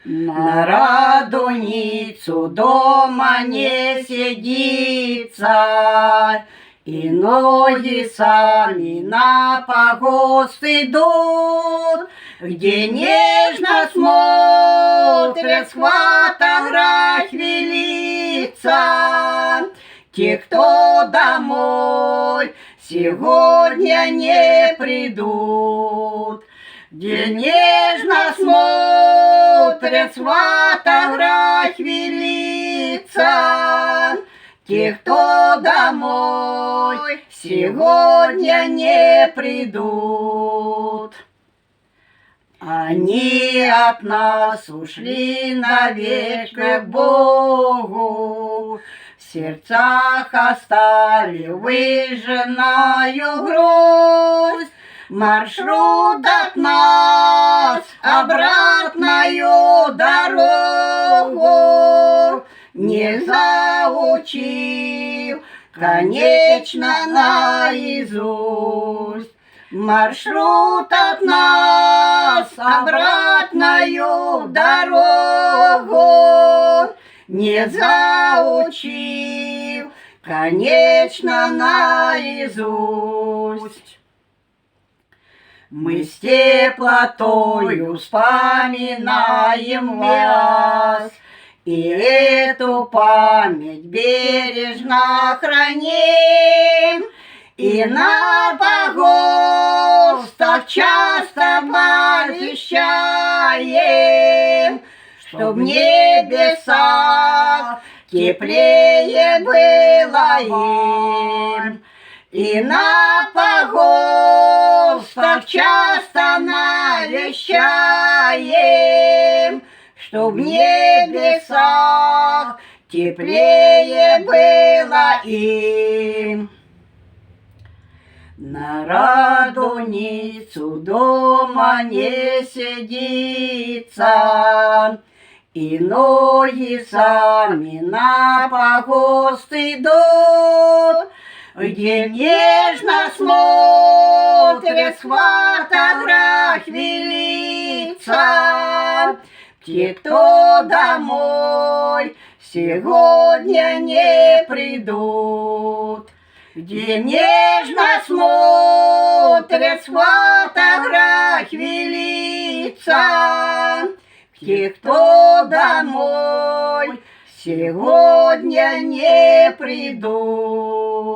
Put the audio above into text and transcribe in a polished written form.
На радоницу дома не сидится, и ноги сами на погост идут, где нежно смотрят с фотографий лица те, кто домой сегодня не придут, где нежно смотрят с фотографий лица те, кто домой сегодня не придут. Они от нас ушли навек к Богу, в сердцах оставили выжженную грусть. Маршрут от нас обратную дорогу не заучил, конечно, наизусть. Маршрут от нас обратную дорогу не заучил, конечно, наизусть. Мы с теплотою вспоминаем вас, и эту память бережно храним, и на погостах часто повещаем, чтоб в небесах теплее было им. И на погостах часто навещаем, чтоб в небесах теплее было им. На радоницу дома не сидится, и ноги сами на погост идут, где нежно смотрят с фотографий лица те, кто домой сегодня не придут, где нежно смотрят с фотографий лица те, кто домой сегодня не придут.